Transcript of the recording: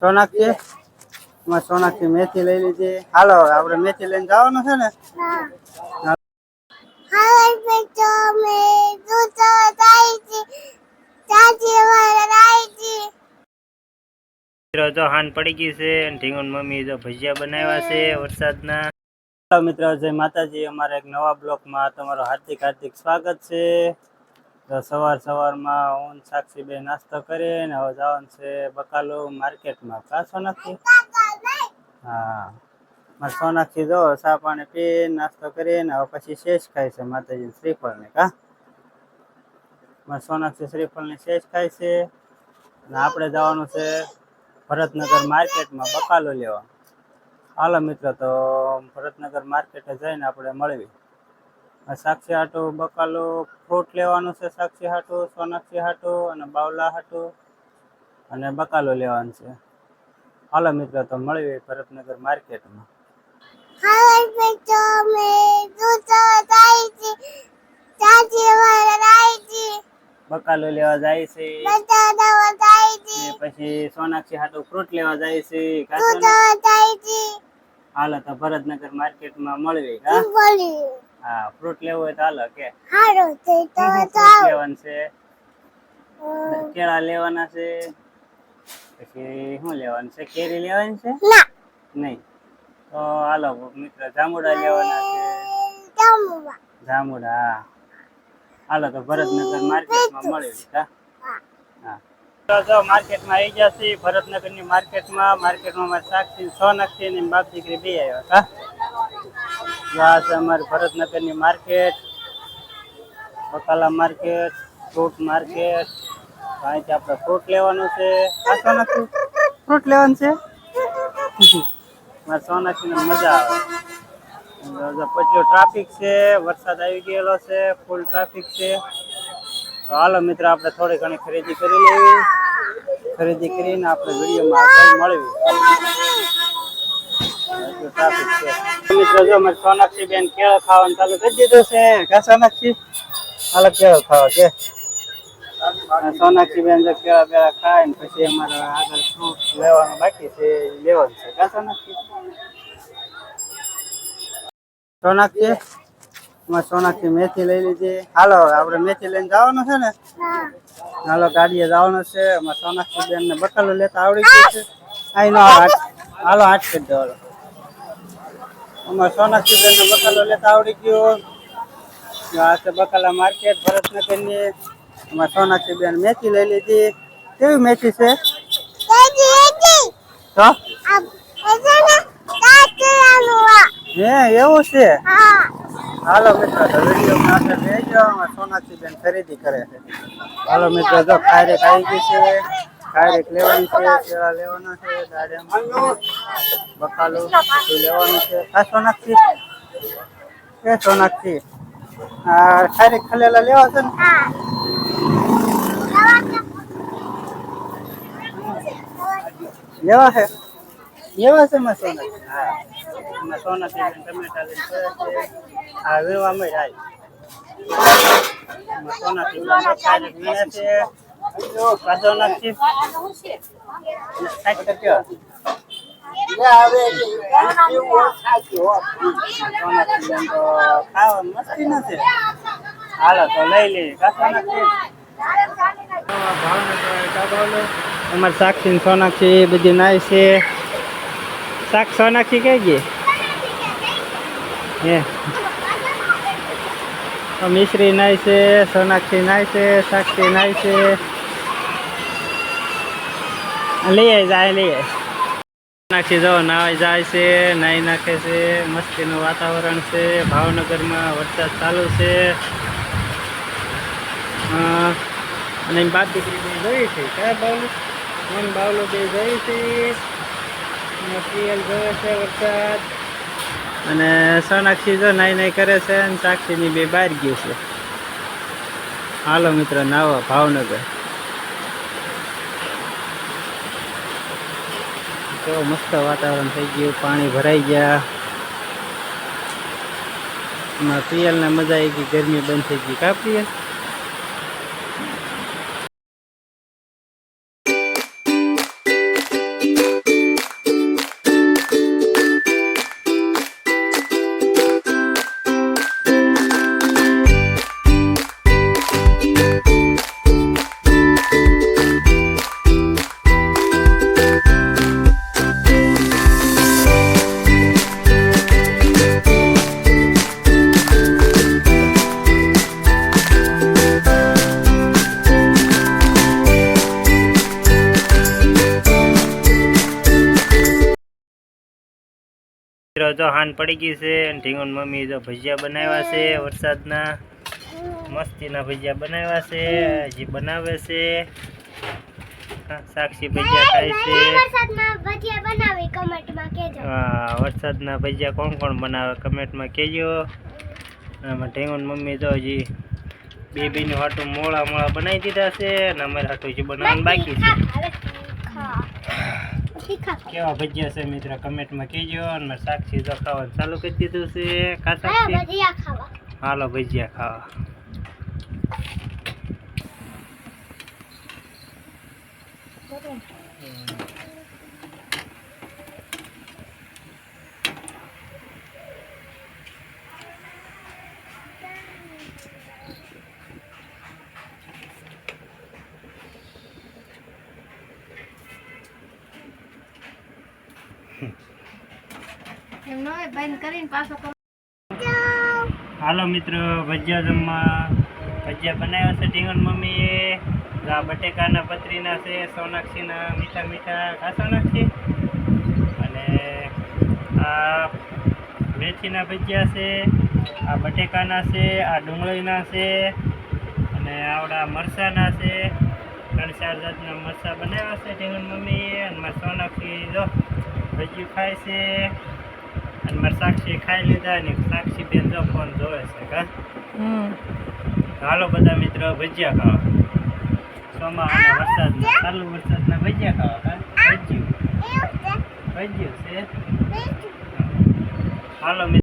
સોનાક્ષી સોનાક્ષી મેથી લઈ લીધી. હાલો આપણે મેથી લઈને જવાનું છે ને. જો હાન પડી ગઈ છે. ઢીંગણ મમ્મી જો ભજીયા બનાવ્યા છે વરસાદના. મિત્રો જય માતાજી, અમારા એક નવા બ્લોગમાં તમારું હાર્દિક સ્વાગત છે. તો સવારમાં હું સાક્ષી બે નાસ્તો કરીને હવે જવાનું છે બકાલો માર્કેટમાં. કા સોનાક્ષી? હા, મારે સોનાક્ષી જો ચા પાણી પી નાસ્તો કરીને હવે પછી શેષ ખાય છે માતાજી શ્રીફળ ને. કા મારે સોનાક્ષી શ્રીફળ ની શેષ ખાય છે. અને આપણે જવાનું છે ભરતનગર માર્કેટમાં બકાલો લેવા. હાલો મિત્રો, તો ભરતનગર માર્કેટે જઈને આપણે મળવી. સાક્ષી હાટું બકાલો ફ્રૂટ લેવાનું છે, સાક્ષી હાટું, સોનાક્ષી હાટું અને બાવલા હાટું અને બકાલો લેવાનું છે. હાલો મિત્રો, તો મળવી ભરતનગર માર્કેટમાં. બકાલો લેવા જાય છે, પછી સોનાક્ષી હાટું ફ્રૂટ લેવા જાય છે. હાલો તો ભરતનગર માર્કેટમાં મળવી. હા, ફ્રૂટ લેવું હોય તો હાલો કે લેવાનું છે, કેળા લેવાના છે, પછી શું લેવાનું છે, કેરી લેવાની છે નહીં તો હાલો મિત્ર જાંબુડા લેવાના છે. જાંબુડા હાલો તો ભરતનગર માર્કેટમાં મળવી. હા, જો માર્કેટમાં આવી ગયા છીએ ભરતનગર ની માર્કેટમાં મારી સાક્ષી સોનાક્ષી ની બાપ દીકરી બે આવ્યા. આ છે અમારી ભરતનગર ની માર્કેટ, બકાલા માર્કેટ, ફ્રૂટ માર્કેટ. અહીંથી આપણે ફ્રૂટ લેવાનું છે. આ સોનાક્ષી ફ્રૂટ લેવાનું છે. મારે સોનાક્ષી ને મજા આવે. પછી ટ્રાફિક છે, વરસાદ આવી ગયેલો છે, ફૂલ ટ્રાફિક છે. તો હાલો મિત્ર, આપણે થોડી ઘણી ખરીદી કરી લેવી. ખરીદી કરીને આપણે વિડીયોમાં આગળ મળવી. ટ્રાફિક છે મિત્રો. જો મારે સોનાક્ષી બેન કેળા ખાવાનું ચાલુ કરી દીધું છે. કા સોનાક્ષી? હાલો કેળા ખાવા કે સોનાક્ષી બેન જો કેળા ખાય ને પછી અમારે આગળ ફ્રૂટ લેવાનું બાકી છે, લેવાનું છે. કા સોનાક્ષી? સોનાક્ષી મેથી લઈ લીધી. હાલો આપણે મેથી લઈને જવાનું છે ને. હાલો ગાડીએ જવાનું છે. અમારે સોનાક્ષી બેન ને બકાલો લેતા આવડી ગયું છે. અહીંનો હાલો 8 કરી દો. અમારે સોનાક્ષી બેન ને બકાલો લેતા આવડી ગયો. આ છે બકાલા માર્કેટ ભરતનગર ની. અમારે સોનાક્ષી બેન મેથી લઈ લીધી. કેવી મેથી છે? તો હે એવું છે. હાલો મિત્રો, તો વિડીયોમાં આપણે જોઈજો. સોનાક્ષી બેન ખરીદી કરે છે. હાલો મિત્રો, જો ખારેક આવી ગઈ છે. ખારેક લેવાની છે, કેળા લેવાના છે, દાડમ બકાલો લેવાનું છે. આ સોનાક્ષી કે સોનાક્ષી ખારેક ખલેલા લેવા છે ને. લેવા છે માં સોનાક્ષી. હા, સોનાક્ષી ટમેટા લઈને હા વેવામાં જાય. સોનાક્ષી ખારેક વીણે છે. સોનાક્ષી ખાવા મસ્તી નથી. હાલો તો લઈ લઈએ. અમારે સાક્ષી સોનાક્ષી બધી નાય છે. સોનાક્ષી કઈ ગઈ હે? મિશ્રી નાય છે, સોનાક્ષી નાય છે, સાક્ષી નાય છે. લઈએ જાય લઈએ. સોનાક્ષી જો નાવાઈ જાય છે, નાઈ નાખે છે. મસ્તીનું વાતાવરણ છે. ભાવનગરમાં વરસાદ ચાલુ છે. અને બાપ દીકરી બે જોઈ છે. કયા બાવલું મન બાવલો બે જોઈ છે. જોવે છે વરસાદ. અને સોનાક્ષી જો નાઈ કરે છે અને સાક્ષીની બે બહાર ગયું છે. હાલો મિત્રો નાવા ભાવનગર. કેવો મસ્ત વાતાવરણ થઈ ગયું. પાણી ભરાઈ ગયા. પ્રિયલને મજા આવી ગઈ. ગરમી બંધ થઈ ગઈ. કા પ્રિયલ? મિત્રો જો હાન પડી ગઈ છે અને ઢીંગણ મમ્મી જો ભજીયા બનાવ્યા છે વરસાદના મસ્તીના ભજીયા બનાવ્યા છે હજી બનાવે છે સાક્ષી ભજીયા ખાય છે વરસાદના ભજીયા બનાવી કમેન્ટમાં કહેજો હા વરસાદના ભજીયા કોણ કોણ બનાવે કમેન્ટમાં કહેજો આમાં ઢીંગણ મમ્મી જો હજી બેબીનું હાટું મોળા બનાવી દીધા છે અને અમારે હાટું હજી બનાવવાનું બાકી છે કેવા ભજીયા છે મિત્ર કમેન્ટમાં કહેજો અને મારે સાક્ષી તો ખાવાનું ચાલુ કરી દીધું છે કા સાક્ષી ભજીયા ખાવા હાલો ભજીયા ખાવા બંધ કરીને પાછો હાલો મિત્રો ભજીયા જમવા ભજીયા બનાવ્યા છે ઢીંગણ મમ્મીએ આ બટેકાના પતરીના છે સોનાક્ષીના મીઠા મીઠા આ સોનાક્ષી અને આ મેથીના ભજીયા છે આ બટેકાના છે આ ડુંગળીના છે અને આવડા મરચાંના છે 3-4 જાતના મરચાં બનાવ્યા છે ઢીંગણ મમ્મીએ અને મારી સોનાક્ષી જો ભજીયું ખાય છે અને મારે સાક્ષી ખાઈ લીધા ને સાક્ષી બેન જો ફોન જોવે છે કા હાલો બધા મિત્રો ભજીયા ખાવા ચોમાસાના વરસાદના ચાલુ વરસાદના ભજીયા ખાવા કા ભજીયું છે હાલો મિત્રો